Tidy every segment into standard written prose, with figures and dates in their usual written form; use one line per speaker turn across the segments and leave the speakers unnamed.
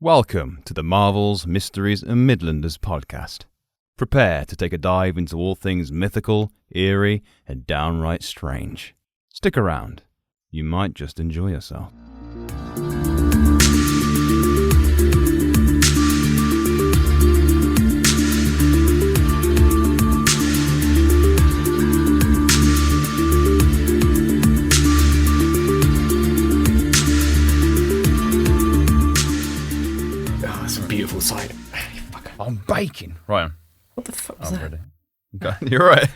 Welcome to the Marvels, Mysteries and Midlanders podcast. Prepare to take a dive into all things mythical, eerie and downright strange. Stick around. You might just enjoy yourself.
Beautiful sight.
I'm baking. Right on.
What the fuck was that?
Ready. Okay. You're right.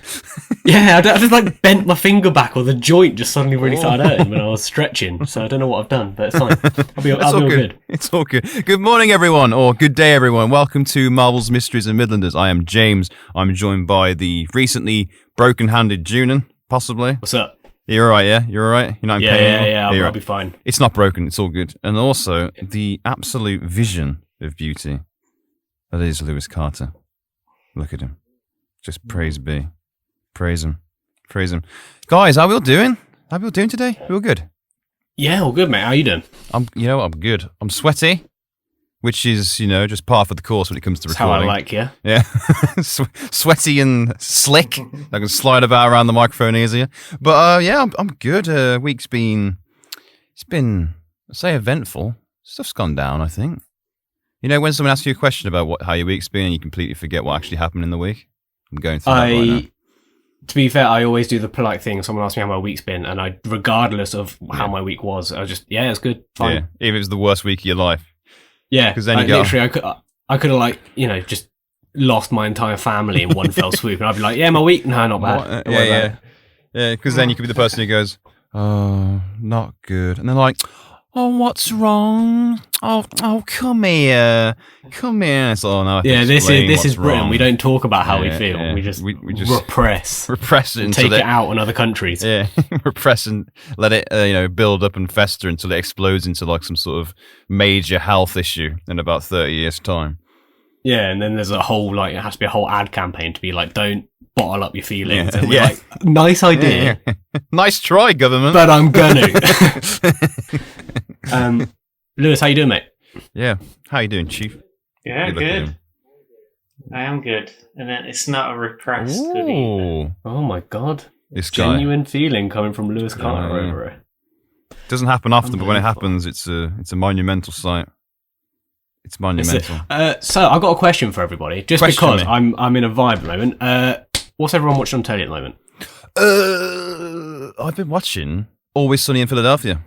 Yeah, I just like bent my finger back, or the joint just suddenly really started hurting when I was stretching. So I don't know what I've done, but it's fine. I'll be all good.
It's all good. Good morning, everyone, or good day, everyone. Welcome to Marvels, Mysteries and Midlanders. I am James. I'm joined by the recently broken-handed Junan, possibly.
What's up?
You're all right, yeah? You're all right? You're not in pain anymore?
I'll be fine.
It's not broken. It's all good. And also, the absolute vision of beauty. That is Lewis Carter. Look at him. Just praise be. Praise him. Praise him. Guys, how we all doing? How we all doing today? We all good?
Yeah, all good, mate. How you doing?
I'm good. I'm sweaty, which is, just par for the course when it comes to
That's
recording.
how I like you.
Yeah. Sweaty and slick. I can slide about around the microphone easier. But yeah, I'm good. Week's been, I'd say, eventful. Stuff's gone down, I think. When someone asks you a question about how your week's been and you completely forget what actually happened in the week? I'm going through that right now.
To be fair, I always do the polite thing. Someone asks me how my week's been, and regardless of how my week was, I just, it's good, fine.
Yeah, even if it was the worst week of your life.
Yeah,
because then
I could have just lost my entire family in one fell swoop, and I'd be like, my week, no, not bad.
Yeah, because then you could be the person who goes, oh, not good. And they're like, oh, what's wrong? Oh, come here. So now I
this is Britain.
Wrong.
We don't talk about how we feel.
Yeah.
We just
repress it,
and take it out on other countries.
Yeah, repress and let it build up and fester until it explodes into like some sort of major health issue in about 30 years' time.
Yeah, and then there's a whole it has to be a whole ad campaign to be like, don't bottle up your feelings. And we're like, nice idea.
Yeah. Nice try, government.
But I'm gonna. Lewis, how you doing, mate?
Yeah, how you doing, Chief?
Yeah, good. I am good, and it's not a repressed good either.
Oh my god,
this
genuine feeling coming from Lewis Carter over it.
Doesn't happen often, but when it happens, it's a monumental sight. It's monumental.
So I got a question for everybody, just because I'm in a vibe at the moment. What's everyone watching on telly at the moment?
I've been watching Always Sunny in Philadelphia.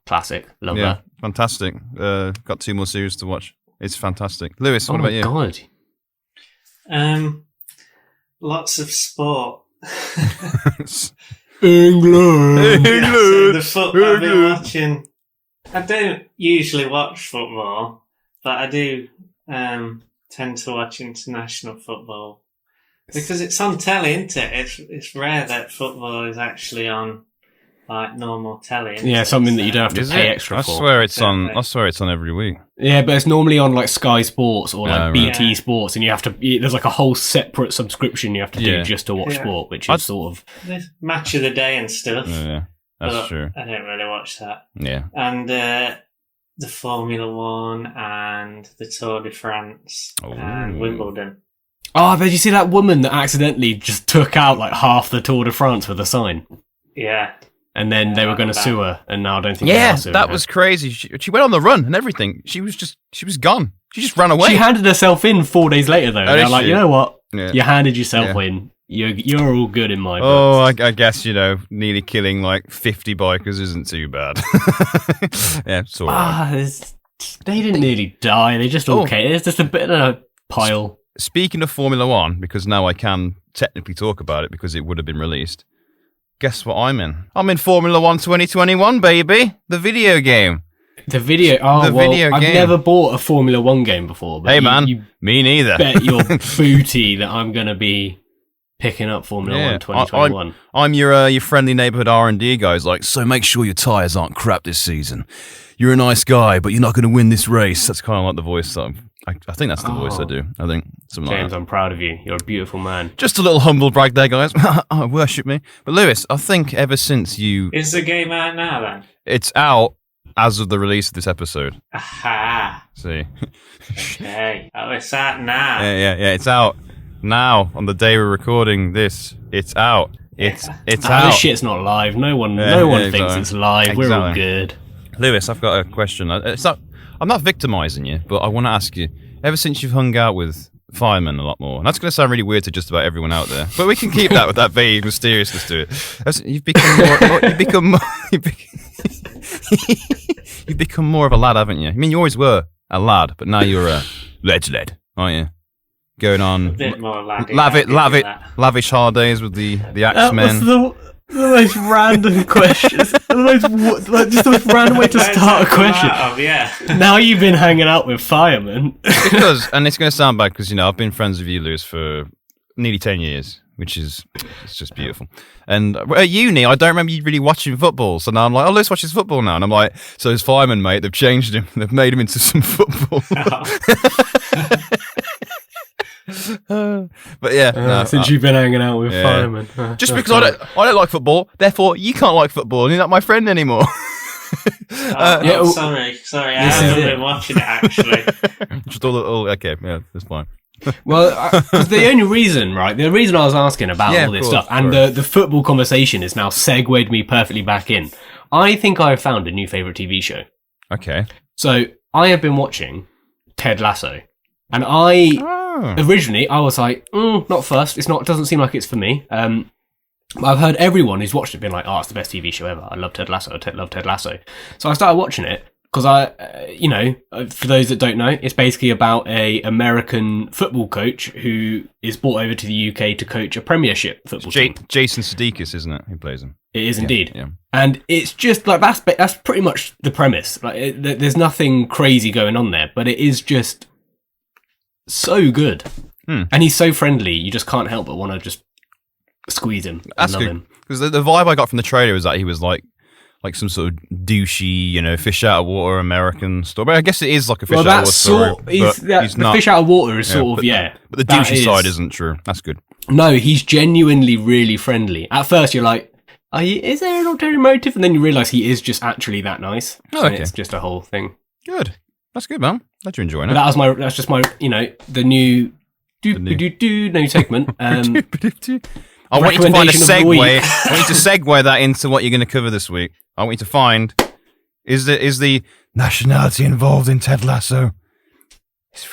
Classic. Love that.
Fantastic. Got 2 more series to watch. It's fantastic. Lewis, what about you?
Oh my god.
Lots of sport.
England.
The football I've been watching. I don't usually watch football, but I do tend to watch international football because it's on telly, isn't it? It's rare that football is actually on like normal telly.
Yeah, something that you don't have to pay extra for.
I swear it's on every week.
Yeah, but it's normally on like Sky Sports or like BT Sports, and you have to. There's like a whole separate subscription you have to do just to watch sport, which is sort of
there's match of the day and stuff.
Yeah, that's true.
I don't really watch that.
Yeah,
and the Formula One and the Tour de France and Wimbledon.
Oh, but you see that woman that accidentally just took out like half the Tour de France with a sign?
Yeah.
And then they were going to sue her, and now I don't think.
Yeah, that was crazy. She went on the run and everything. She was gone. She just ran away.
She handed herself in 4 days later, though. They're like, you know what? Yeah. You handed yourself in. You're all good in my books.
Oh, I guess nearly killing like 50 bikers isn't too bad. Yeah, it's all right.
They didn't nearly die. They just It's just a bit of a pile.
Speaking of Formula One, because now I can technically talk about it because it would have been released. Guess what I'm in? I'm in Formula 1 2021, baby. The video game.
The video game. I've never bought a Formula 1 game before. But
hey, man. Me neither.
Bet your booty that I'm going to be picking up Formula 1 2021.
I'm your friendly neighborhood R&D guy. Like, so make sure your tires aren't crap this season. You're a nice guy, but you're not going to win this race. That's kind of like the voice that I think that's the voice I do. I think something
James,
like that.
I'm proud of you. You're a beautiful man.
Just a little humble brag there, guys. Worship me. But Lewis, I think ever since you...
Is the game out now, then?
It's out. as of the release of this episode.
Aha.
See.
Okay. Oh, it's out now.
Yeah. It's out now on the day we're recording this. It's out. It's out.
This shit's not live. No one thinks it's live. We're all good.
Lewis, I've got a question. I'm not victimising you, but I want to ask you. Ever since you've hung out with firemen a lot more, and that's going to sound really weird to just about everyone out there, but we can keep that with that vague mysteriousness to it. You've become more of a lad, haven't you? I mean, you always were a lad, but now you're a lad, aren't you? Going on
a bit more
lavish holidays with the Axemen.
The most random questions. Just the most random way to start a question. Now you've been hanging out with firemen.
Because, and it's going to sound bad because, I've been friends with you, Lewis, for nearly 10 years, it's just beautiful. And at uni, I don't remember you really watching football. So now I'm like, oh, Lewis watches football now. And I'm like, so his fireman, mate, they've changed him. They've made him into some football. But yeah,
since you've been hanging out with firemen,
just because I don't like football, therefore you can't like football, and you're not my friend anymore.
Sorry, I haven't been watching it actually.
Just okay, yeah, that's fine.
Well, the only reason, right? The reason I was asking about all this stuff, and the football conversation is now segued me perfectly back in. I think I have found a new favourite TV show.
Okay.
So I have been watching Ted Lasso, and originally I was like, not first. It doesn't seem like it's for me. I've heard everyone who's watched it been like, oh, it's the best TV show ever. I love Ted Lasso. Love Ted Lasso. So I started watching it because for those that don't know, it's basically about a American football coach who is brought over to the UK to coach a Premiership football team.
Jason Sudeikis, isn't it? Who plays him?
It is indeed.
Yeah.
And it's just like that's pretty much the premise. Like there's nothing crazy going on there, but it is just so good. And he's so friendly, you just can't help but want to just squeeze him and love him. Because
the vibe I got from the trailer was that he was like some sort of douchey, fish out of water American story. But I guess it is like a fish out of water story.
He's not, fish out of water is sort of,
But the douchey side isn't true. That's good.
No, he's genuinely really friendly. At first you're like, is there an ulterior motive? And then you realise he is just actually that nice.
Oh, okay.
It's just a whole thing.
Good. That's good, man. Glad you're enjoying it.
That's just my, the new segment.
I want you to find a segue. I want you to segue that into what you're going to cover this week. I want you to find is the nationality involved in Ted Lasso?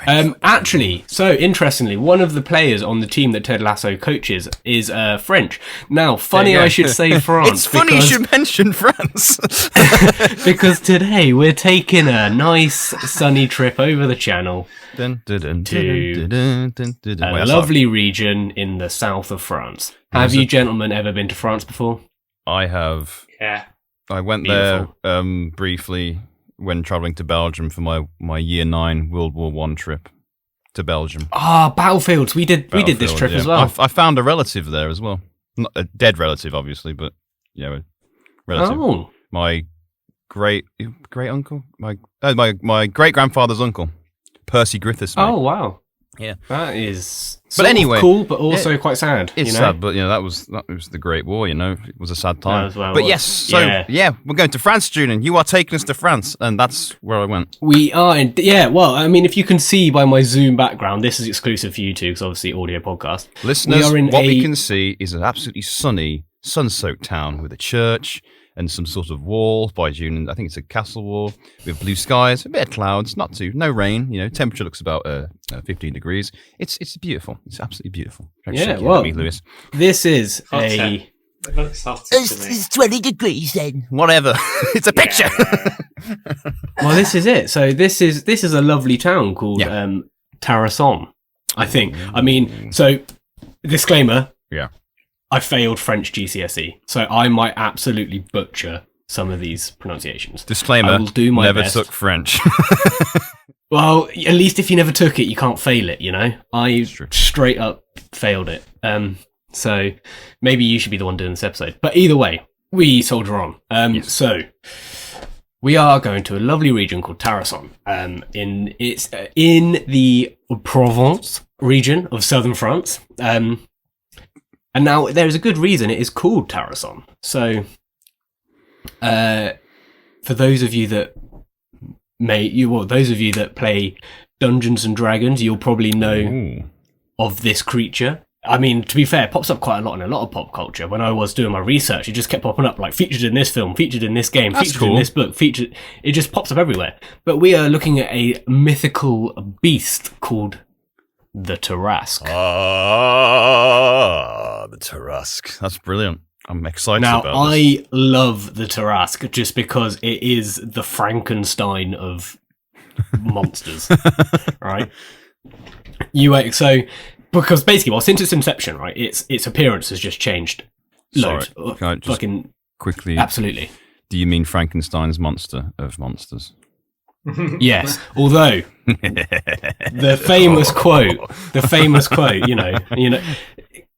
Actually, so interestingly, one of the players on the team that Ted Lasso coaches is French. Now, funny I should say France.
It's funny you should mention France.
Because today we're taking a nice sunny trip over the channel to a lovely region in the south of France. Have you gentlemen ever been to France before?
I have.
Yeah.
I went there briefly when travelling to Belgium for my Year 9 World War I trip to Belgium.
Battlefields. We did this trip as well.
I found a relative there as well. Not a dead relative, obviously, but a relative.
Oh.
My great uncle, my great grandfather's uncle, Percy Griffiths. Mate.
Oh wow.
Yeah,
that is.
But anyway,
cool, but also quite sad.
It's sad, but that was the Great War. It was a sad time.
As well,
but yes, so we're going to France, Julian. You are taking us to France, and that's where I went.
We are, well, I mean, if you can see by my Zoom background, this is exclusive for you two, because obviously audio podcast.
Listeners, we can see is an absolutely sunny, sun-soaked town with a church and some sort of wall by June. I think it's a castle wall with blue skies, a bit of clouds, no rain. Temperature looks about 15 degrees. It's beautiful. It's absolutely beautiful.
Lewis. This is
It looks hot to me.
It's 20 degrees then. Whatever. It's a picture.
Well, this is it. So this is a lovely town called Tarasque, I think. I mean, so disclaimer.
Yeah.
I failed French GCSE, so I might absolutely butcher some of these pronunciations.
Disclaimer,
I will do my
never
best.
took French.
Well, at least if you never took it, you can't fail it, I straight up failed it. So maybe you should be the one doing this episode. But either way, we soldier on.
Yes.
So we are going to a lovely region called Tarasque. It's in the Provence region of southern France. And now there is a good reason it is called Tarasque. So, for those of you that those of you that play Dungeons and Dragons, you'll probably know of this creature. I mean, to be fair, it pops up quite a lot in a lot of pop culture. When I was doing my research, it just kept popping up, like featured in this film, featured in this game, featured in this book, featured. It just pops up everywhere. But we are looking at a mythical beast called the Tarasque.
The Tarasque. That's brilliant. I'm excited
Now,
about this.
I love the Tarasque just because it is the Frankenstein of monsters, right? Because basically, well, since its inception, right, its appearance has just changed loads.
Sorry, can I just quickly...
Absolutely.
Do you mean Frankenstein's monster of monsters?
Yes, although the famous quote, you know,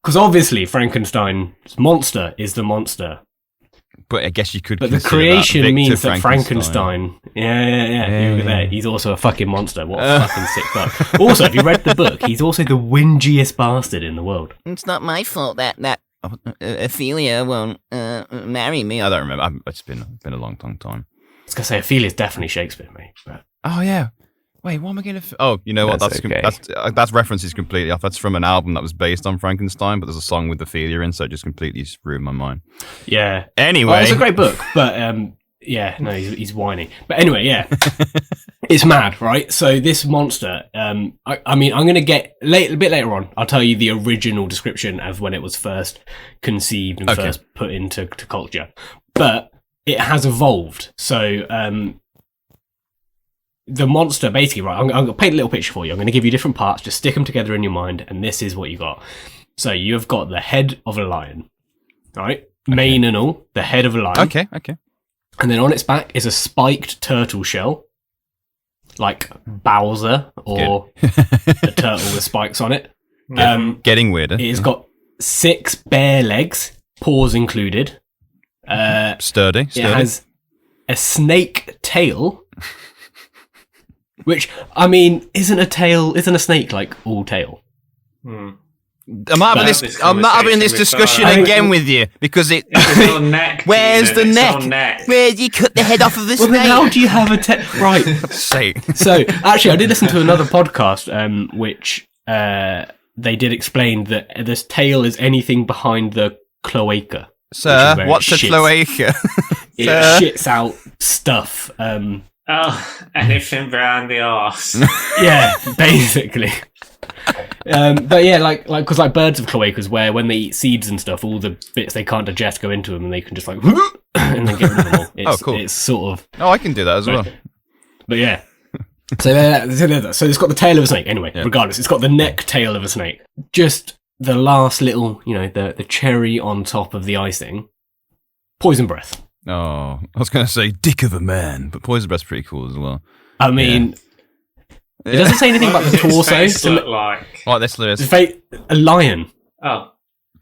because obviously Frankenstein's monster is the monster.
But I guess you could.
But the creation means that Frankenstein. Yeah. Look at that. He's also a fucking monster. What a fucking sick fuck. Also, if you read the book, he's also the whingiest bastard in the world.
It's not my fault that Ophelia won't marry me.
I don't remember. It's been a long time.
I was gonna say Ophelia's definitely Shakespeare, mate. But...
Oh yeah. Wait, what am I going to... Oh, you know what? That's reference is completely off. That's from an album that was based on Frankenstein, but there's a song with Ophelia in, so it just completely ruined my mind.
Yeah.
Anyway.
Well, it's a great book, but he's whiny. But anyway, yeah. It's mad, right? So this monster, I mean, I'm going to get... a bit later on, I'll tell you the original description of when it was first conceived and first put into culture. But it has evolved. So... the monster, basically, right, I'm going to paint a little picture for you. I'm going to give you different parts, just stick them together in your mind, and this is what you got. So you've got the head of a lion, right? Okay. Mane and all, the head of a lion.
Okay.
And then on its back is a spiked turtle shell, like Bowser, or the turtle with spikes on it.
Getting weirder.
It's got 6 bare legs, paws included.
Sturdy.
It has a snake tail... Which, I mean, isn't a snake like all tail?
I'm not having this discussion again with you because
neck.
Where's the neck?
Where do you cut the head off of the
Well,
snake?
then how do you have a right? So, actually, I did listen to another podcast, which they did explain that this tail is anything behind the cloaca.
Sir, what's a cloaca?
It shits out stuff.
Anything behind the arse.
Yeah, basically. But yeah, because like birds have cloacas where when they eat seeds and stuff, all the bits they can't digest go into them, and they can just like and then get rid of them all. It's,
cool.
It's sort of.
Oh, I can do that as well.
But yeah. So it's got the tail of a snake. Anyway, regardless, it's got the neck tail of a snake. Just the last little, the cherry on top of the icing. Poison breath.
Oh, I was going to say dick of a man, but poison breath's pretty cool as well.
I mean, it doesn't say anything about the torso.
Look like
this, Lewis.
It's a lion.
Oh,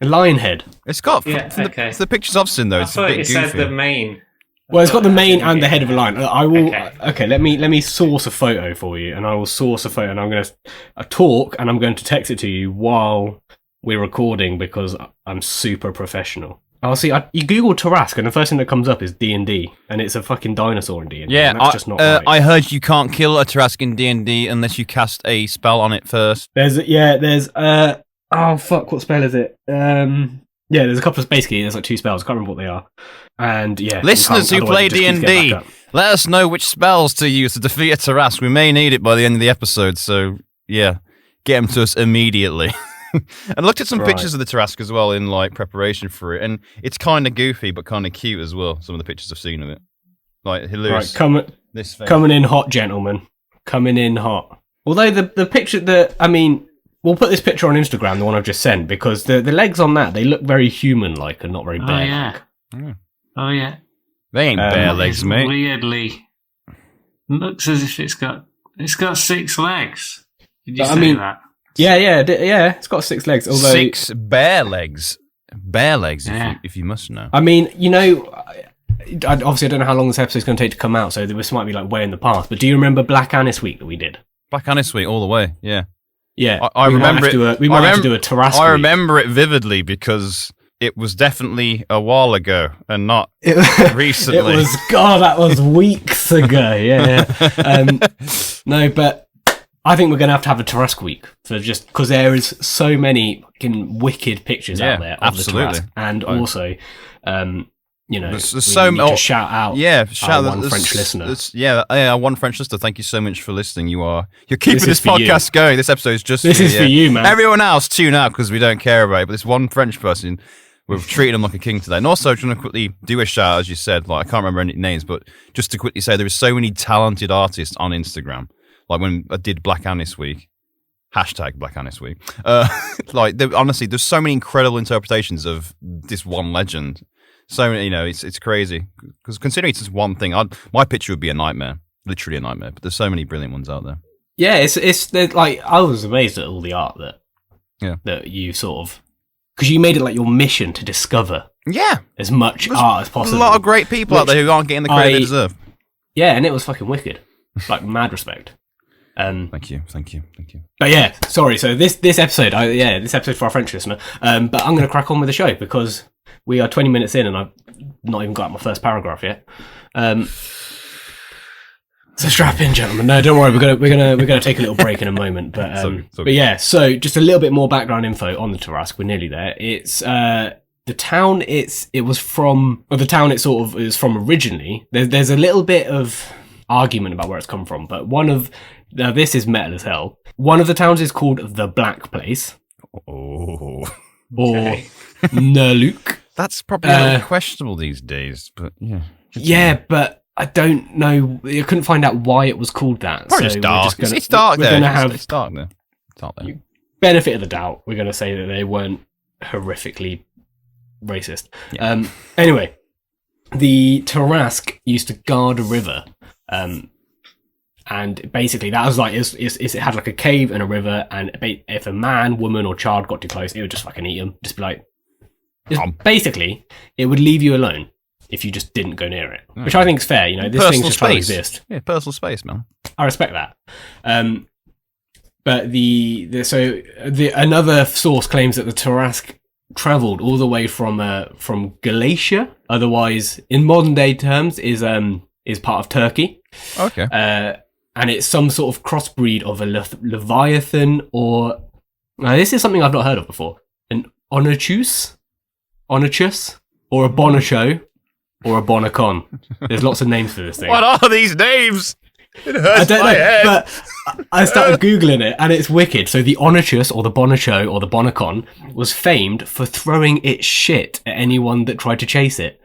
a lion head.
It's got the pictures I've seen though. It's a bit goofy.
Said the mane.
Well, it's got the mane and the head of a lion. I will. Okay, let me source a photo for you, and I will source a photo, and I'm going to talk, and I'm going to text it to you while we're recording because I'm super professional. Oh, see, you Google Tarasque, and the first thing that comes up is D&D, and it's a fucking dinosaur in D&D.
Yeah,
and that's just not right.
I heard you can't kill a Tarasque in D&D unless you cast a spell on it first.
There's oh fuck, what spell is it? There's a couple of, basically, there's like 2 spells, I can't remember what they are. And yeah.
Listeners who play D&D, let us know which spells to use to defeat a Tarasque. We may need it by the end of the episode, so yeah, get them to us immediately. And looked at some pictures of the Tarasque as well in like preparation for it, and it's kind of goofy but kind of cute as well. Some of the pictures I've seen of it, like hilarious.
Right, coming in hot, gentlemen, coming in hot. Although the picture we'll put this picture on Instagram, the one I've just sent, because the legs on that, they look very human-like and not very bear-like.
Oh yeah.
They ain't bare legs, mate.
Weirdly, looks as if it's got 6 legs. Did you say that?
Yeah, it's got 6 legs. Although
6 bare legs. Bare legs, if you must know.
I mean, obviously I don't know how long this episode's going to take to come out, so this might be like way in the past, but do you remember Black Annis Week that we did?
Black Annis Week, all the way, yeah.
Yeah.
I remember it.
We might have to do a Tarasque
I remember it vividly because it was definitely a while ago and not recently.
It was, God, that was weeks ago. Yeah. No, but I think we're going to have a Tarasque week for just because there is so many fucking wicked pictures out there of the Tarasque, and also, there's
so
need to shout out.
Yeah, shout
out one French listener.
One French listener. Thank you so much for listening. You're keeping this
for you.
podcast going. This episode is just
this is for you, man.
Everyone else tune out because we don't care about it. But this one French person, we've treated him like a king today. And also, trying to quickly do a shout, as you said, like I can't remember any names, but just to quickly say, there are so many talented artists on Instagram. Like when I did Black Annis Week, hashtag Black Annis Week. Honestly, there's so many incredible interpretations of this one legend. So it's crazy because considering it's just one thing, my picture would be a nightmare, literally a nightmare. But there's so many brilliant ones out there.
Yeah, it's like I was amazed at all the art that you sort of, because you made it like your mission to discover as much art as possible.
There's a lot of great people out there who aren't getting the credit they deserve.
Yeah, and it was fucking wicked, like mad respect.
Thank you.
But yeah, sorry. So this episode, this episode for our French listener. But I'm going to crack on with the show because we are 20 minutes in and I've not even got my first paragraph yet. So strap in, gentlemen. No, don't worry. We're gonna take a little break in a moment. But but yeah. So just a little bit more background info on the Tarasque. We're nearly there. It's the town. It was from the town. It sort of is from originally. There's a little bit of argument about where it's come from, but now this is metal as hell. One of the towns is called the Black Place.
Oh.
Or Nerluc.
That's probably questionable these days, but yeah.
Yeah, but I don't know. I couldn't find out why it was called that.
Probably just dark. It's dark there. It's dark there. It's dark there.
Benefit of the doubt. We're going to say that they weren't horrifically racist. Yeah. Anyway, the Tarasque used to guard a river. And basically that was like, it had like a cave and a river, and if a man, woman, or child got too close, it would just fucking eat them. Just be like, basically, it would leave you alone if you just didn't go near it, which I think is fair. This
personal
thing's just trying to exist.
Yeah, personal space, man.
I respect that. But another source claims that the Tarasque travelled all the way from Galatia, otherwise in modern day terms is part of Turkey.
Okay.
And it's some sort of crossbreed of a Leviathan or... Now, this is something I've not heard of before. An Onachus, or a Bonacho, or a Bonacon. There's lots of names for this thing.
What are these names? It hurts
I don't
my
know,
head.
but I started Googling it, and it's wicked. So the Onachus, or the Bonacho, or the Bonacon, was famed for throwing its shit at anyone that tried to chase it.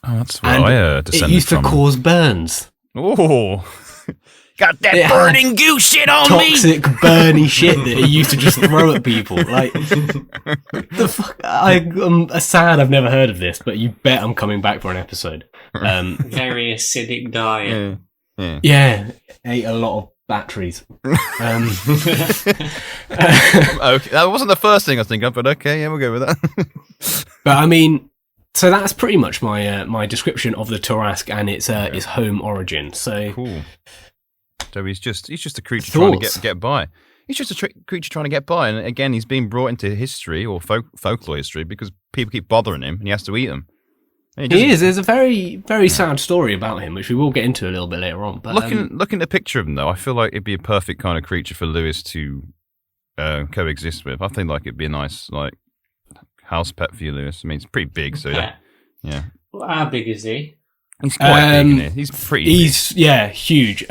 Oh, that's where I descended from.
It used to cause burns.
Oh... Got that burning goo shit on me!
Toxic, burny shit that it used to just throw at people. Like, the fuck? I'm sad I've never heard of this, but you bet I'm coming back for an episode.
Very acidic diet.
Yeah, ate a lot of batteries.
Okay, that wasn't the first thing I was thinking of, but okay, yeah, we'll go with that.
But I mean, so that's pretty much my my description of the Tarasque and its home origin. So
cool. So he's just a creature trying to get by. He's just a creature trying to get by, and again, he's being brought into history or folklore history because people keep bothering him, and he has to eat them.
He is. There's a very, very sad story about him, which we will get into a little bit later on. But
looking at the picture of him, though, I feel like it'd be a perfect kind of creature for Lewis to coexist with. I think like it'd be a nice house pet for you, Lewis. I mean, it's pretty big, so yeah.
Well, how big is he?
He's quite big, isn't he? He's pretty.
He's huge.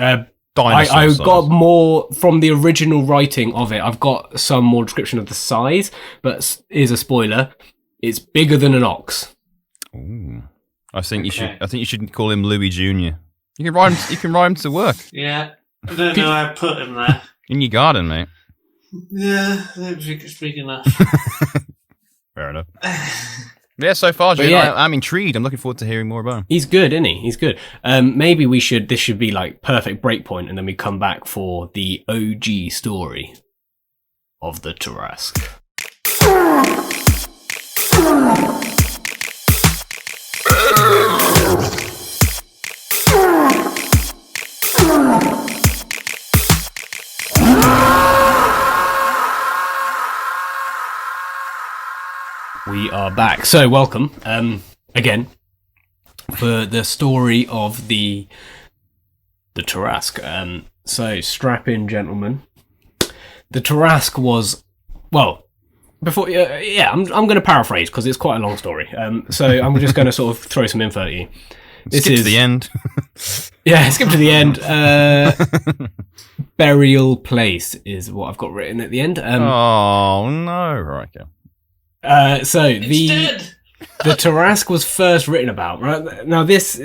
I
got more from the original writing of it. I've got some more description of the size, but is a spoiler. It's bigger than an ox.
Ooh. I think you should call him Louis Jr. You can rhyme to work.
Yeah. I don't know how I put him there.
In your garden, mate.
Yeah, I don't think it's big enough.
Fair enough. Yeah, so far, June, I'm intrigued. I'm looking forward to hearing more about him.
He's good, isn't he? He's good. Maybe this should be like perfect breakpoint, and then we come back for the OG story of the Tarasque. We we are back. So, welcome again for the story of the Tarasque. So, strap in, gentlemen. The Tarasque was, well, before, I'm going to paraphrase because it's quite a long story. So, I'm just going to sort of throw some info at you.
Skip to the end.
Yeah, skip to the end. Burial place is what I've got written at the end.
Oh no! Right, okay.
The Tarasque was first written about. Right now, this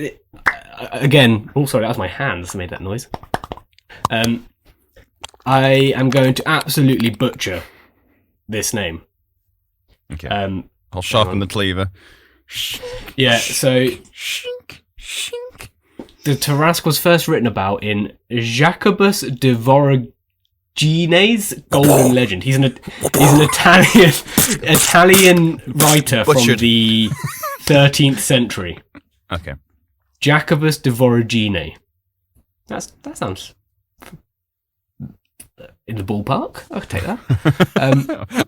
again. Oh, sorry, that was my hands that made that noise. I am going to absolutely butcher this name.
Okay. I'll sharpen the cleaver.
Yeah. So. The Tarasque was first written about in Jacobus de Voragines' Golden Legend. He's an Italian writer from the 13th century.
Okay.
Jacobus de Voragine. That sounds in the ballpark. I could take that.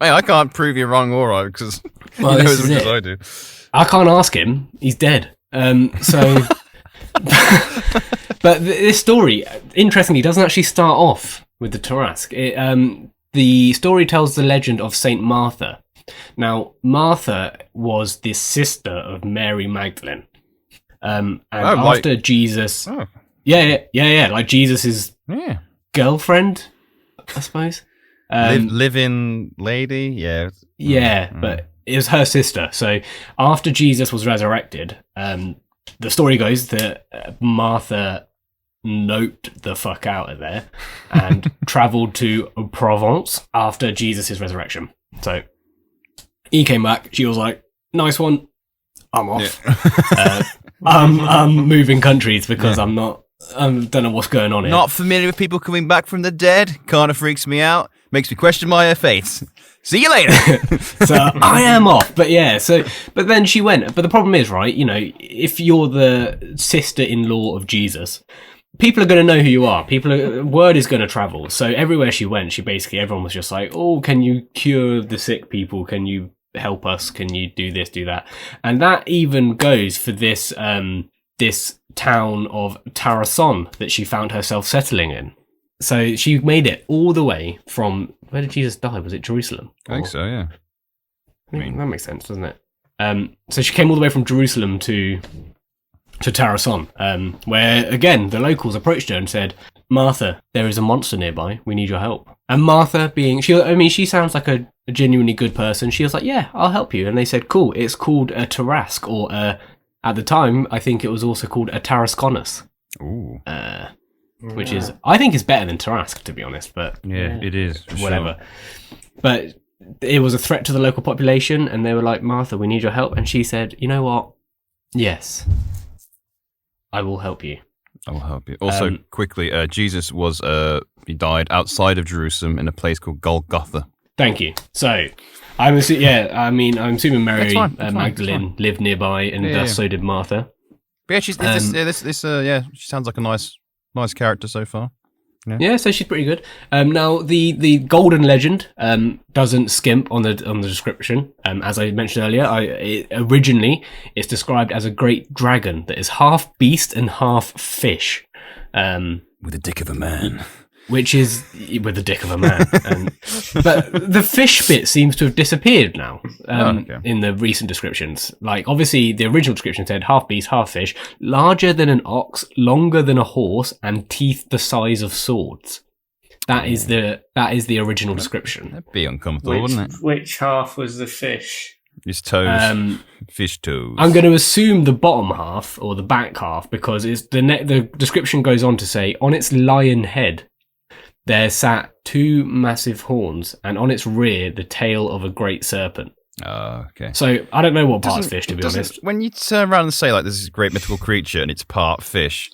Mate,
I can't prove you wrong or right because
well,
you know as much as I do.
I can't ask him. He's dead. So. But this story, interestingly, doesn't actually start off with the Tarasque. The story tells the legend of Saint Martha. Now, Martha was the sister of Mary Magdalene. And after Jesus...
Oh.
Yeah, like Jesus' girlfriend, I suppose.
Live-in lady, yeah.
Yeah, but it was her sister. So after Jesus was resurrected... the story goes that Martha noped the fuck out of there and travelled to Provence after Jesus' resurrection. So he came back. She was like, "Nice one, I'm off. Yeah. I'm moving countries because I don't know what's going on here."
Not familiar with people coming back from the dead. Kind of freaks me out. Makes me question my faith. See you later.
So I am off. But yeah, but then she went. But the problem is, right, you know, if you're the sister-in-law of Jesus, people are going to know who you are. Word is going to travel. So everywhere she went, everyone was just like, "Oh, can you cure the sick people? Can you help us? Can you do this, do that?" And that even goes for this town of Tarasque that she found herself settling in. So she made it all the way from, where did Jesus die? Was it Jerusalem?
I think so, yeah.
I mean, that makes sense, doesn't it? So she came all the way from Jerusalem to Tarasque, where, again, the locals approached her and said, "Martha, there is a monster nearby. We need your help." And Martha she sounds like a genuinely good person. She was like, "Yeah, I'll help you." And they said, "Cool, it's called a Tarasque," or at the time, I think it was also called a Tarasconus.
Ooh.
Which I think is better than Tarasque, to be honest, but
yeah, it is.
Whatever.
Sure.
But it was a threat to the local population, and they were like, "Martha, we need your help." And she said, "You know what? Yes, I will help you.
I will help you." Also, quickly, Jesus he died outside of Jerusalem in a place called Golgotha.
Thank you. So, I'm assuming Mary Magdalene lived nearby, and so did Martha.
But yeah, she sounds like a nice character so far.
Yeah, so she's pretty good. Now the Golden Legend doesn't skimp on the description. As I mentioned earlier, originally it's described as a great dragon that is half beast and half fish,
with the dick of a man.
Which is with the dick of a man. But the fish bit seems to have disappeared now in the recent descriptions. Like, obviously, the original description said half beast, half fish, larger than an ox, longer than a horse, and teeth the size of swords. That is the original description.
That'd be uncomfortable, wouldn't it?
Which half was the fish?
His toes. Fish toes.
I'm going to assume the bottom half, or the back half, because the description goes on to say, on its lion head, there sat two massive horns, and on its rear, the tail of a great serpent.
Oh, okay.
So, I don't know what part's fish, to be honest.
When you turn around and say, like, this is a great mythical creature, and it's part fish,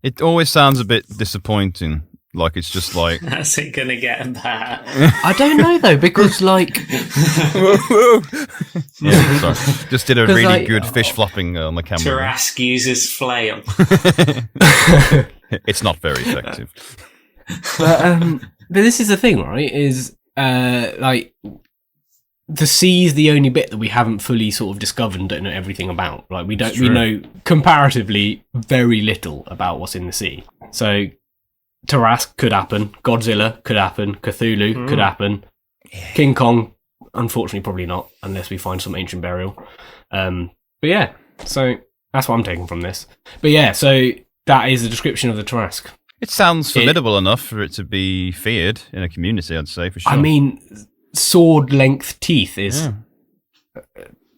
it always sounds a bit disappointing. Like, it's just like...
How's it going to get better?
I don't know, though, because, like...
Yeah, sorry. Just did a really good fish flopping on the camera.
Tarasque uses flail.
It's not very effective.
But this is the thing, right? Is like the sea is the only bit that we haven't fully sort of discovered and don't know everything about. Like we
True.
know comparatively very little about what's in the sea. So Tarasque could happen, Godzilla could happen, Cthulhu could happen, King Kong, unfortunately probably not unless we find some ancient burial. But yeah, so that's what I'm taking from this. But yeah, so that is the description of the Tarasque.
It sounds formidable enough for it to be feared in a community, I'd say, for sure.
I mean, sword-length teeth is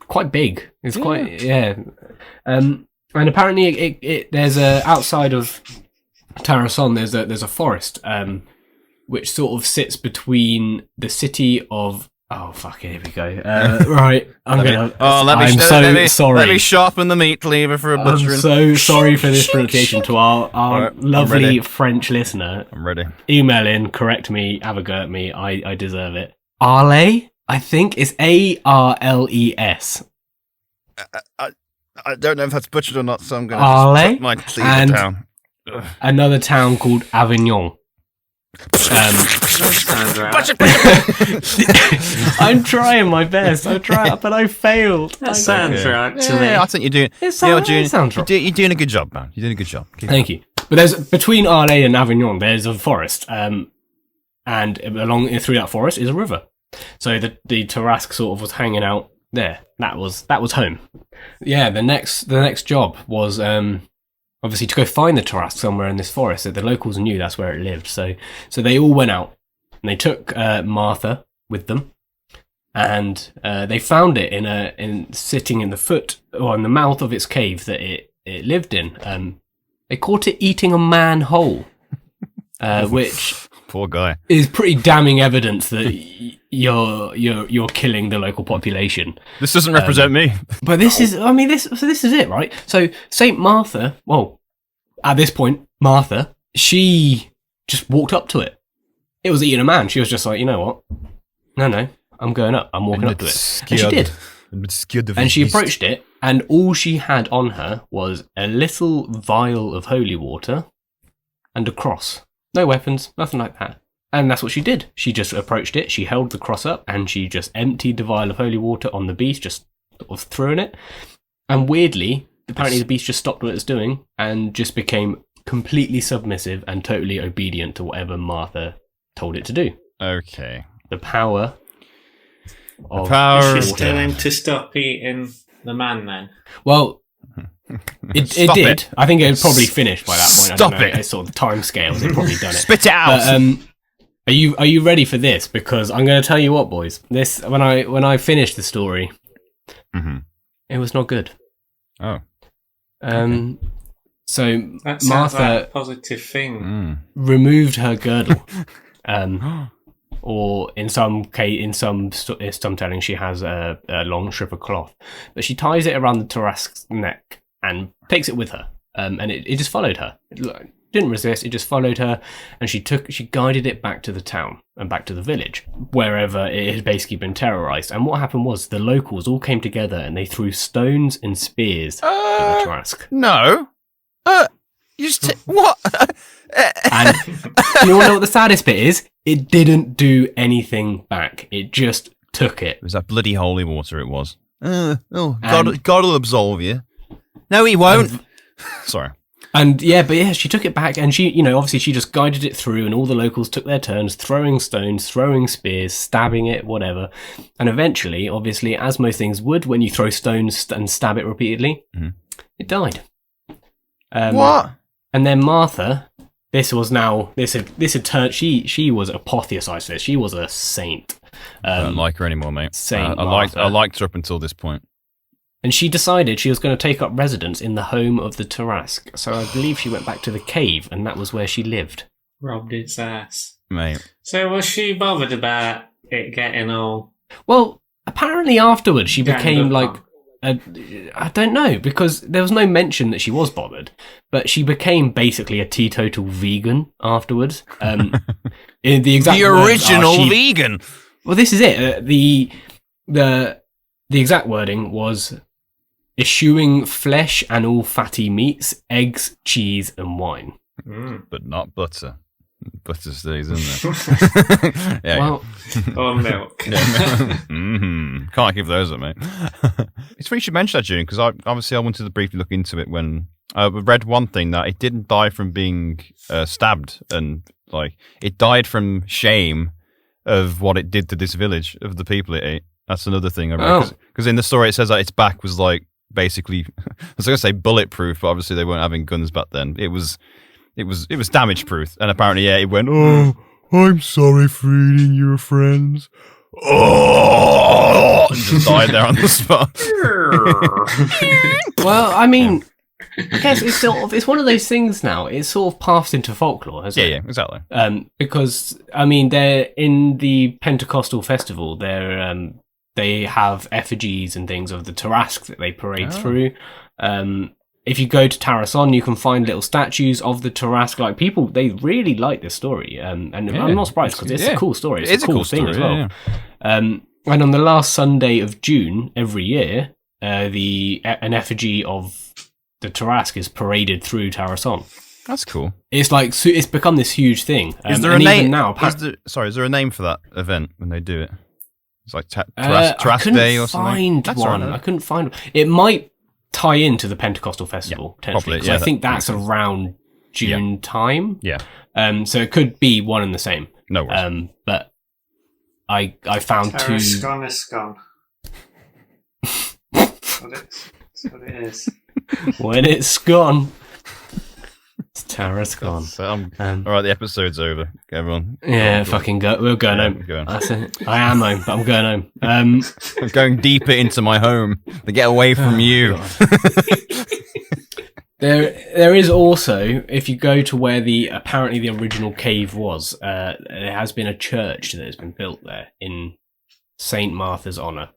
quite big. It's quite, and apparently it there's a, outside of Tarasque, there's a forest, which sort of sits between the city of... Oh, fuck it, here we go. Right, I'm so sorry.
Let me sharpen the meat cleaver for a butchering.
I'm so sorry for this pronunciation to our right, lovely French listener.
I'm ready.
Email in, correct me, have a go at me. I deserve it. Arles, I think, is Arles.
I don't know if that's butchered or not, so I'm going
to
put my cleaver down.
Another town called Avignon. I'm trying my best. But I failed.
That sounds right to me.
Yeah, I think you're doing. You're doing a good job, man. You're doing a good job.
Thank you. But there's between Arles and Avignon, there's a forest, and along through that forest is a river. So the Tarasque sort of was hanging out there. That was home. Yeah. The next job was obviously to go find the Tarasque somewhere in this forest that the locals knew that's where it lived. So they all went out and they took Martha with them, and they found it in sitting in the foot or in the mouth of its cave that it lived in. They caught it eating a man whole, which
poor guy
is pretty damning evidence that you're killing the local population.
This doesn't represent me.
But this is it, right? So Saint Martha, well, at this point, Martha, she just walked up to it. It was eating a man. She was just like, you know what? No, I'm going up. I'm walking up to it. And she did. And she approached it, and all she had on her was a little vial of holy water and a cross. No weapons, nothing like that. And that's what she did. She just approached it, she held the cross up, and she just emptied the vial of holy water on the beast, just sort of throwing it. And weirdly, apparently the beast just stopped what it was doing and just became completely submissive and totally obedient to whatever Martha told it to do.
Okay.
The power of
She's telling to stop eating the man then.
Well, it did.
It.
I think it had probably finished by that point.
Stop
I don't know.
it.
It's sort of time scales. It probably done it.
Spit it out.
But, are you ready for this? Because I'm going to tell you what, boys. This when I finished the story, it was not good.
Oh.
So
That sounds
Martha
like a positive thing.
removed her girdle, or in some telling she has a long strip of cloth, but she ties it around the Tarasque's neck and takes it with her, and it just followed her. It didn't resist. It just followed her, and she guided it back to the town and back to the village, wherever it had basically been terrorized. And what happened was the locals all came together and they threw stones and spears at the Tarasque.
No. What?
And you want to know what the saddest bit is? It didn't do anything back. It just took it.
It was that bloody holy water it was. God will absolve you. No, he won't. Sorry.
And she took it back, and she, obviously she just guided it through, and all the locals took their turns throwing stones, throwing spears, stabbing it, whatever. And eventually, obviously, as most things would, when you throw stones and stab it repeatedly, it died.
What?
And then Martha, this had turned. She was apotheosized for this. She was a saint.
I don't like her anymore, mate.
Saint
I liked her up until this point.
And she decided she was going to take up residence in the home of the Tarasque. So I believe she went back to the cave, and that was where she lived.
Robbed its ass.
Mate.
So was she bothered about it getting all...
Well, apparently afterwards she became like... I don't know, because there was no mention that she was bothered, but she became basically a teetotal vegan afterwards. In the exact
original vegan.
Well, this is it. The exact wording was eschewing flesh and all fatty meats, eggs, cheese, and wine.
But not butter. Butter stays in there. Yeah.
Well,
Or milk.
Can't give those up, mate. It's funny you should mention that, June, because I wanted to briefly look into it when I read one thing that it didn't die from being stabbed, and like it died from shame of what it did to this village of the people it ate. That's another thing I read, because in the story it says that its back was like basically, I was going to say bulletproof, but obviously they weren't having guns back then. It was damage proof, and apparently, it went, "Oh, I'm sorry for eating your friends." Oh, and just died there on the spot.
well, I mean, I guess it's one of those things now. It's sort of passed into folklore, hasn't it?
Yeah, exactly.
Because I mean, they're in the Pentecostal festival. They have effigies and things of the Tarasque that they parade through. If you go to Tarasque, you can find little statues of the Tarasque. Like, people, they really like this story. And I'm not surprised, because it's a cool story. It's a cool thing as well. And on the last Sunday of June every year, an effigy of the Tarasque is paraded through Tarasque.
That's cool.
It's like, it's become this huge thing.
Is there a name? Is there a name for that event when they do it? It's like Tarasque Day or something.
I couldn't find one. It might tie into the Pentecostal festival, potentially. Probably, I think that's around June time.
Yeah.
So it could be one and the same.
No worries.
But I found
Tarasque. That's what it is.
When it's gone. It's Tarasque.
All right, the episode's over. Everyone.
Yeah, fucking go. We're going home. That's it. I am home, but I'm going home.
I'm going deeper into my home to get away from you.
There is also, if you go to where apparently the original cave was, there has been a church that has been built there in Saint Martha's honour.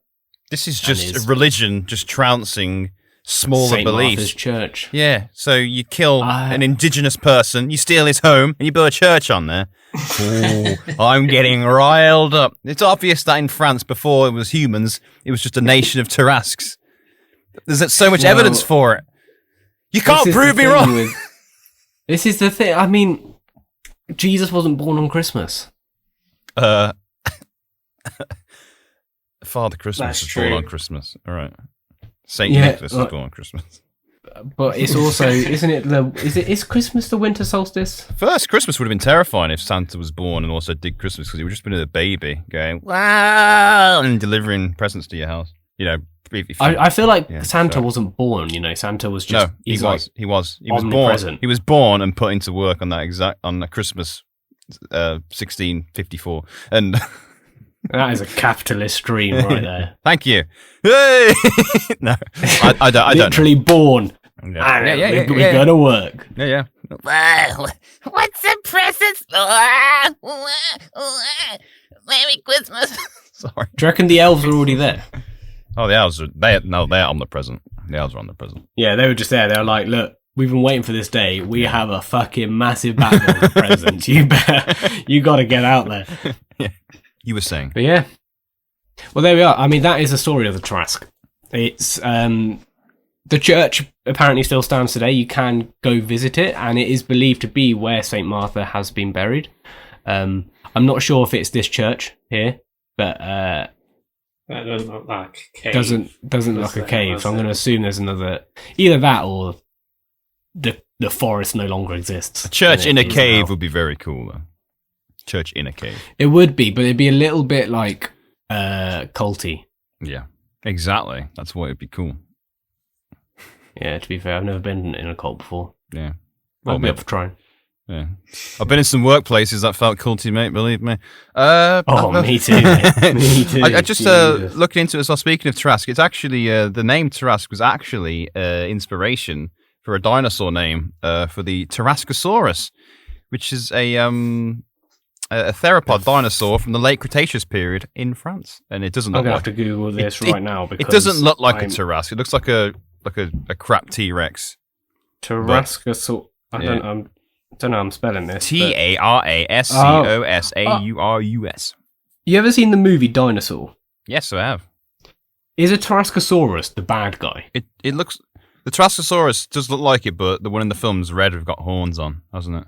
This is just a religion just trouncing smaller
Saint
beliefs.
Martha's Church.
Yeah, so you kill an indigenous person, you steal his home, and you build a church on there. Ooh, I'm getting riled up. It's obvious that in France, before it was humans, it was just a nation of Tarasques. There's so much evidence for it. You can't prove me wrong.
This is the thing. I mean, Jesus wasn't born on Christmas.
Father Christmas is born on Christmas. All right. Saint Nicholas is born on Christmas.
But it's also, isn't it? Is Christmas the winter solstice?
First, Christmas would have been terrifying if Santa was born and also did Christmas, because he would have just been a baby going wow and delivering presents to your house. You know,
I feel like Santa wasn't born. You know, Santa was just
he was
omnipresent.
born. He was born and put into work on that Christmas 1654 and.
That is a capitalist dream right there.
Thank you. Hey! No, I don't.
Literally born. We're going to work.
Yeah.
Wow, what's the presents? Merry Christmas.
Sorry.
Do you reckon the elves were already there?
Oh, the elves they're omnipresent. The elves are omnipresent.
Yeah, they were just there. They were like, look, we've been waiting for this day. We have a fucking massive backlog of presents. You got to get out there.
Yeah. You were saying.
But yeah. Well, there we are. I mean, that is the story of the Tarasque. It's, the church apparently still stands today. You can go visit it, and it is believed to be where St. Martha has been buried. I'm not sure if it's this church here, but,
that doesn't look like a cave.
Doesn't look like a cave, so I'm going to assume there's another, either that or the forest no longer exists.
A church in a cave would be very cool, though. Church in a cave.
It would be, but it'd be a little bit like culty.
Yeah, exactly. That's why it'd be cool.
Yeah, to be fair, I've never been in a cult before.
Yeah.
I'll be up for trying.
Yeah. I've been in some workplaces that felt culty, mate, believe me.
Me too, mate. Me too.
I just looking into it as well, speaking of Tarasque, it's actually, the name Tarasque was actually inspiration for a dinosaur name for the Tarascosaurus, which is a theropod dinosaur from the late Cretaceous period in France, and it doesn't.
I'm gonna have to Google this right now because
it doesn't look like a Tarasque. It looks like a crap T-Rex.
Tarascosaurus. I don't know. I'm spelling this.
Tarascosaurus.
You ever seen the movie Dinosaur?
Yes, I have.
Is a Tarascosaurus the bad guy?
It looks. The Tarascosaurus does look like it, but the one in the film's red. We've got horns on, hasn't it?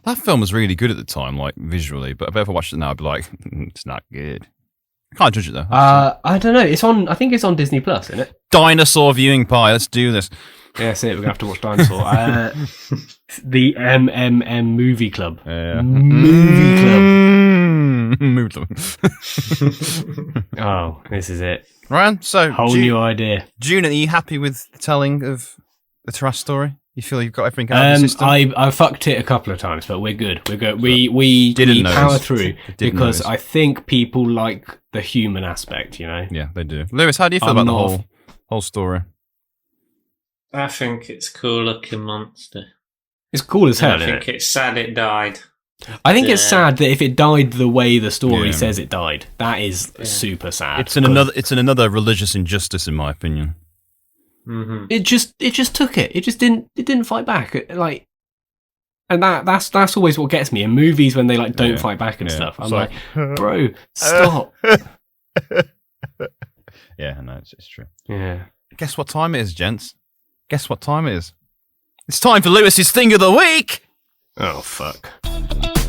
That film was really good at the time, like visually. But if I watched it now, I'd be like, it's not good. I can't judge it though.
I don't know. It's on. I think it's on Disney Plus, isn't it?
Dinosaur viewing pie. Let's do this.
Yeah, that's it. We're gonna have to watch Dinosaur. The Movie Club. Movie Club.
Movie Club.
Oh, this is it.
Ryan, so
Whole new idea.
June, are you happy with the telling of the Tarasque story? You feel you've got everything out of the system?
I fucked it a couple of times, but we're good. We're good. We power through because I think people like the human aspect. You know.
Yeah, they do. Lewis, how do you feel about the whole story?
I think it's a cool looking monster.
It's cool as hell.
I think it's sad it died.
I think it's sad that if it died the way the story says it died, that is super sad.
It's another religious injustice, in my opinion.
Mm-hmm.
It just took it. It just didn't fight back. Like, and that's always what gets me in movies when they like don't fight back and stuff. I'm like, bro, stop.
Yeah, no, it's true.
Yeah.
Guess what time it is, gents? Guess what time it is? It's time for Lewis's Thing of the Week!
Oh, fuck.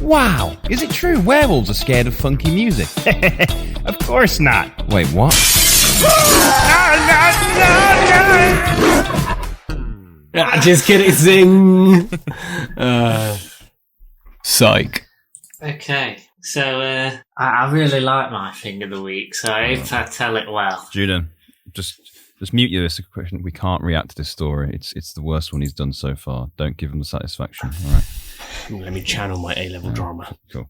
Wow, is it true werewolves are scared of funky music?
Of course not.
Wait, what?
Just kidding, zing! Psych.
Okay, so I really like my Thing of the Week, so I hope I tell it well.
Julian, just mute you this question. We can't react to this story. It's the worst one he's done so far. Don't give him the satisfaction. All right.
Let me channel my A-level drama.
Cool.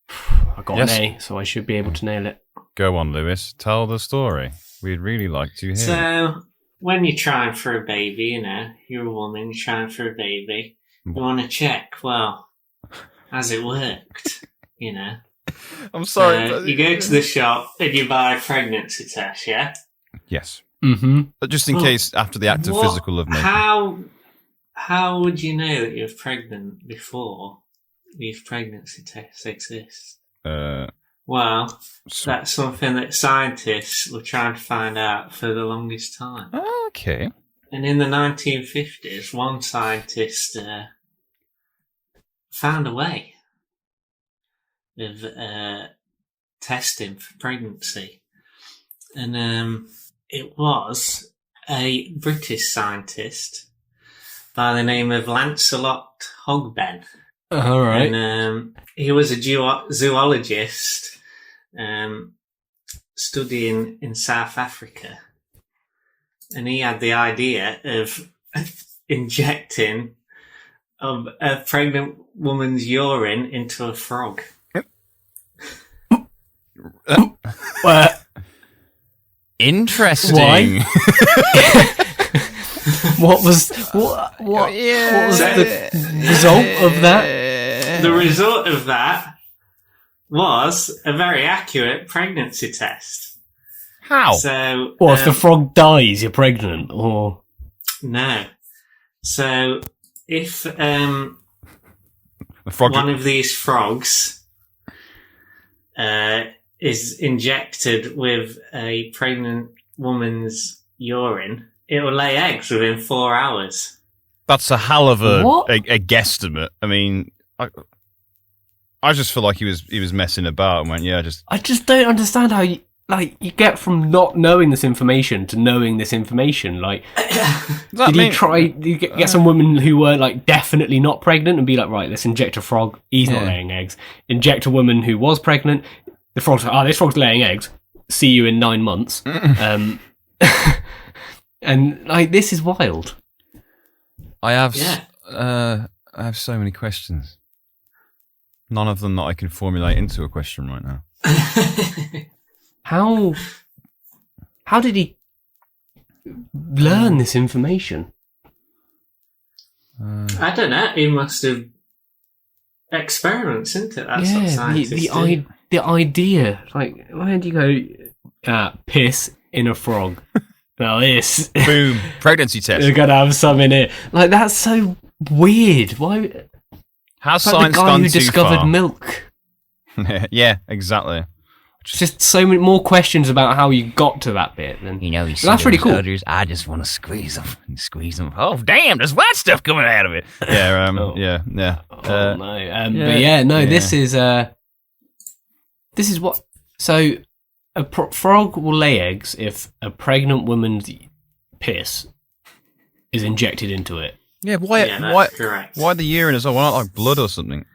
I got an A, so I should be able to nail it.
Go on, Lewis. Tell the story. We'd really like to hear.
So, when you're trying for a baby, you know, you're a woman, you're trying for a baby, you want to check, well, has it worked? You know?
I'm sorry.
So you go to the shop and you buy a pregnancy test, yeah?
Yes.
Mm-hmm.
But just in case, after the act of physical love making.
How would you know that you're pregnant before these pregnancy tests exist? Well, that's something that scientists were trying to find out for the longest time.
Okay.
And in the 1950s, one scientist found a way of testing for pregnancy. And it was a British scientist by the name of Lancelot Hogben.
All right.
And he was a zoologist studying in South Africa. And he had the idea of injecting a pregnant woman's urine into a frog.
Interesting.
Why? What was the result of that?
The result of that was a very accurate pregnancy test.
How?
So,
Well, if the frog dies, you're pregnant, or
no. So, if
The frog.
one of these frogs is injected with a pregnant woman's urine, it will lay eggs within 4 hours.
That's a hell of a
What?
guesstimate. I mean, I just feel like he was messing about and went,
I just don't understand how you get from not knowing this information to knowing this information. Like, did you get some women who were like definitely not pregnant and be like, right, let's inject a frog. He's not laying eggs. Inject a woman who was pregnant. The frog's like, this frog's laying eggs. See you in 9 months. And like, this is wild.
I have so many questions. None of them that I can formulate into a question right now.
How did he learn this information?
I don't know. He must have experiments, isn't it? That's what scientists do.
The idea, like, where do you go? Piss in a frog. Now this,
Boom, pregnancy test.
they're gonna have some in it. Like, that's so weird. Why?
Has
Like
science
the guy
gone
who
too
discovered
far?
milk.
Yeah, exactly.
Just so many more questions about how you got to that bit. Than
You know, you see
that's really
those
cool.
udders, I just want to squeeze them and squeeze them. Oh, damn, there's white stuff coming out of it.
Yeah,
Oh.
yeah.
Oh no!
yeah,
But yeah, no.
yeah.
This is what. So, a frog will lay eggs if a pregnant woman's piss is injected into it.
Yeah, why?
Yeah, that's
why?
correct.
Why the urine as well? Why not like blood or something?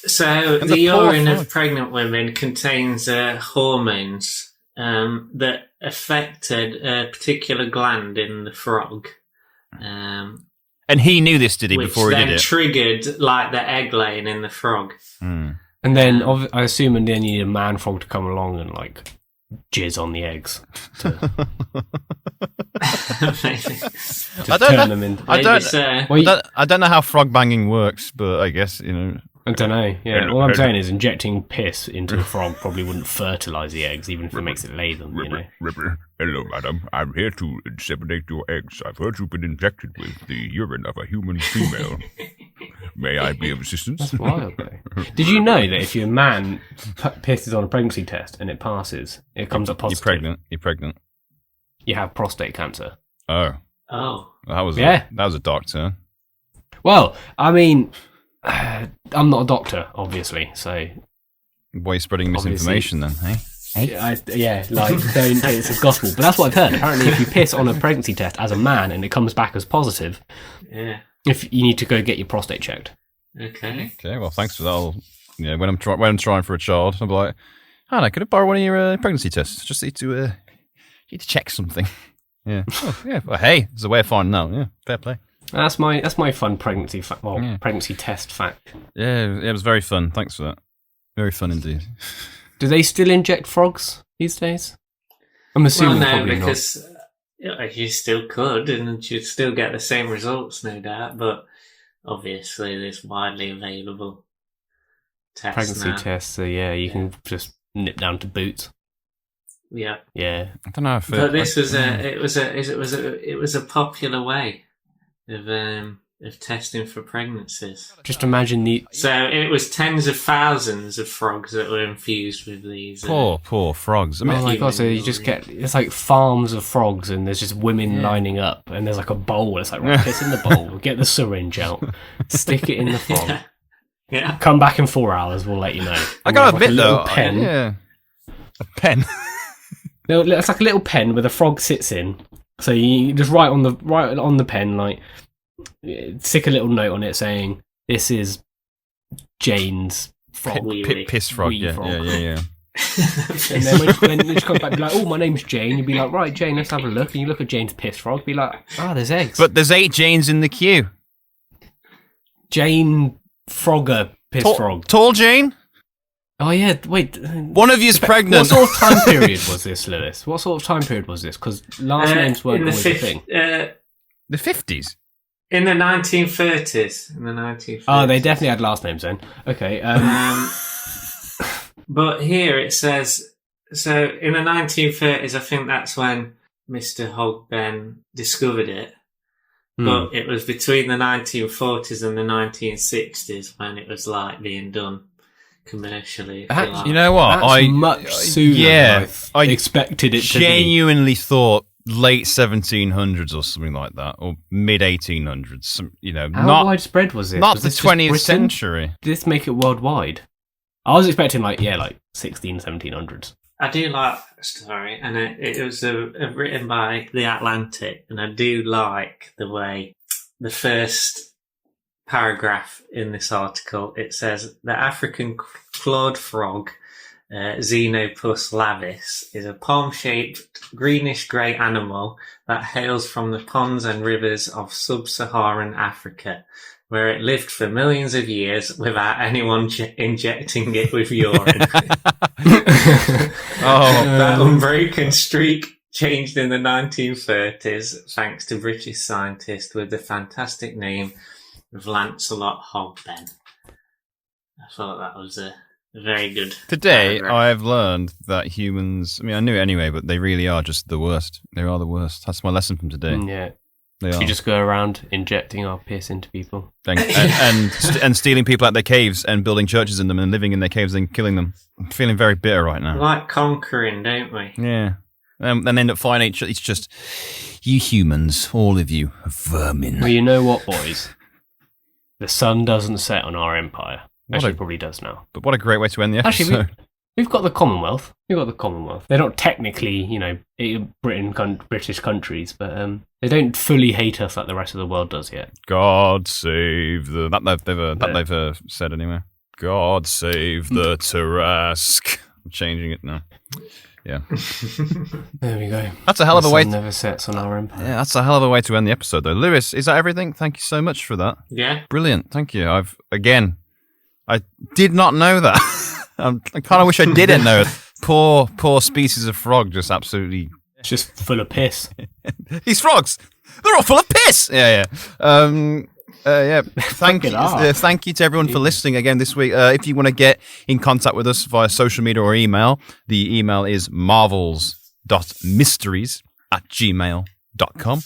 So
And
the
the poor
urine
frog.
of pregnant women contains hormones that affected a particular gland in the frog,
And he knew this, did he,
which
before he
then
did it?
triggered like the egg laying in the frog.
Hmm.
And then I assume, and then you need a man frog to come along and like jizz on the eggs
Maybe.
to
I don't
turn
know.
them into.
I don't.
so.
Well,
I don't know how frog banging works, but I guess
I don't know. Yeah, all I'm saying is injecting piss into a frog probably wouldn't fertilise the eggs, even if it makes it lay them. You know.
Ripper, hello, madam. I'm here to inseminate your eggs. I've heard you've been injected with the urine of a human female. May I be of assistance?
That's wild, though. Did you know that if your man pisses on a pregnancy test and it passes, it comes up positive?
You're pregnant.
You have prostate cancer.
Oh,
Oh,
that was
Yeah.
that was a dark turn.
Well, I mean, I'm not a doctor, obviously, so
Why are you spreading misinformation then? Hey,
like, don't take this as gospel. But that's what I've heard. Apparently, if you piss on a pregnancy test as a man and it comes back as positive,
yeah.
if you need to go get your prostate checked.
Okay.
okay. Well, thanks for that. When I'm trying for a child, I'll be like, Hannah, could I borrow one of your pregnancy tests? Just need to check something. Yeah. Oh, yeah. Well, hey, there's a way of finding out. Yeah. Fair play.
That's my fun pregnancy
Yeah.
pregnancy test fact.
Yeah, it was very fun. Thanks for that. Very fun indeed.
Do they still inject frogs these days? I'm
Well,
assuming
no,
probably
because you still could, and you'd still get the same results, no doubt. But obviously, there's widely available
not.
tests
Pregnancy
now.
tests. So yeah, you can just nip down to Boots.
Yeah,
Yeah.
I don't know if
but this was it was a popular way of testing for pregnancies.
Just imagine the.
So it was tens of thousands of frogs that were infused with these.
poor frogs. I mean,
Oh my god! So you just get it's like farms of frogs, and there's just women lining up, and there's like a bowl. It's like right, piss in the bowl, get the syringe out, stick it in the frog.
Yeah.
Come back in 4 hours. We'll let you know.
I gotta
We have, like,
admit
a little
though,
pen.
yeah, a pen.
No, it's like a little pen where the frog sits in. So you just write on the pen, like stick a little note on it saying, "This is Jane's frog."
Wee wee.
Piss frog.
Wee
Yeah,
frog.
yeah.
And then when she comes back, be like, "Oh, my name's Jane." You'd be like, "Right, Jane, let's have a look." And you look at Jane's piss frog, be like, "Ah, there's eggs."
But there's 8 Janes in the queue.
Jane Frogger piss frog.
Tall Jane.
Oh yeah, wait.
One of you's
What
pregnant.
sort of time period was this, Lewis? What sort of time period was this? Because last names weren't
in the
always a thing.
The 50s.
In the 1930s. In the 1930s.
Oh, they definitely had last names then. Okay.
But here it says, so in the 1930s, I think that's when Mr. Hogben discovered it. But it was between the 1940s and the 1960s when it was like being done commercially. if you like.
You know what?
That's much sooner
yeah,
than I expected it to be.
genuinely thought late 1700s or something like that, or mid 1800s.
How
not
widespread was this?
not
Was
the
this just
20th
Britain?
century.
Did this make it worldwide? I was expecting like 1700s.
I do like that story, and it was written by The Atlantic, and I do like the way the first paragraph in this article, it says, the African clawed frog, Xenopus lavis, is a palm-shaped greenish-grey animal that hails from the ponds and rivers of sub-Saharan Africa, where it lived for millions of years without anyone injecting it with urine. That unbroken streak changed in the 1930s thanks to British scientists with the fantastic name of Lancelot Hogben. I thought that was a very good
Today,
paragraph.
I've learned that humans, I mean, I knew it anyway, but they really are just the worst. They are the worst. That's my lesson from today.
Yeah.
They are.
We just go around injecting our piss into people.
And stealing people out their caves and building churches in them and living in their caves and killing them. I'm feeling very bitter right now.
We like conquering, don't we?
Yeah. And end up finding each other. It's just, you humans, all of you, vermin.
Well, you know what, boys? The sun doesn't set on our empire. Actually, it probably does now.
But what a great way to end the episode.
Actually, we've got the Commonwealth. They're not technically, British countries, but they don't fully hate us like the rest of the world does yet.
God save the... That they've said anyway. God save the Tarasque. I'm changing it now. Yeah.
There we go.
That's a hell of a way.
The sun never sets on our empire.
Yeah, that's a hell of a way to end the episode, though. Lewis, is that everything? Thank you so much for that.
Yeah.
Brilliant. Thank you. I did not know that. I kind of wish I didn't know it. Poor species of frog just absolutely...
It's just full of piss.
These frogs, they're all full of piss. Yeah. Thank you to everyone for listening again this week. If you want to get in contact with us via social media or email, the email is marvels.mysteries@gmail.com.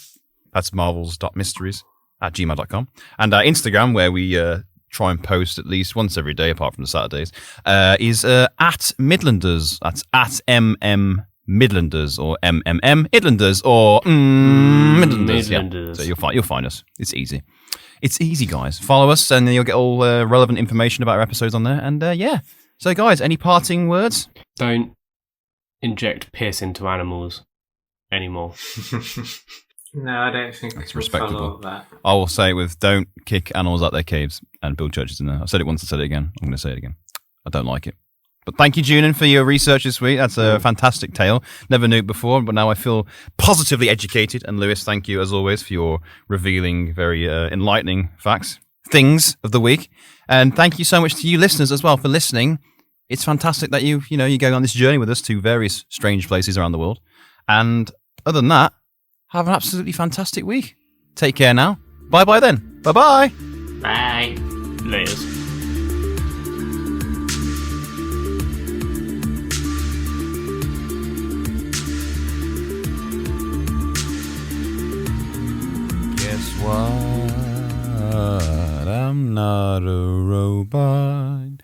That's marvels.mysteries@gmail.com. And Instagram, where we try and post at least once every day, apart from the Saturdays, is at Midlanders. That's at Midlanders or Midlanders or Midlanders.
Midlanders.
Yeah. So you'll find us. It's easy. It's easy, guys. Follow us, and you'll get all relevant information about our episodes on there. And yeah. So, guys, any parting words?
Don't inject piss into animals anymore.
No, I don't think
That's
we
respectable.
follow that.
I will say it with don't kick animals out their caves and build churches in there. I've said it once, I said it again. I'm going to say it again. I don't like it. But thank you, Junin, for your research this week. That's a fantastic tale. Never knew it before, but now I feel positively educated. And Lewis, thank you, as always, for your revealing, very enlightening things of the week. And thank you so much to you listeners as well for listening. It's fantastic that you're going on this journey with us to various strange places around the world. And other than that, have an absolutely fantastic week. Take care now. Bye-bye then. Bye-bye.
Bye.
Layers.
Guess what? I'm not a robot.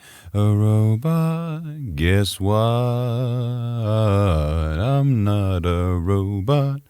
Guess what? I'm not a robot.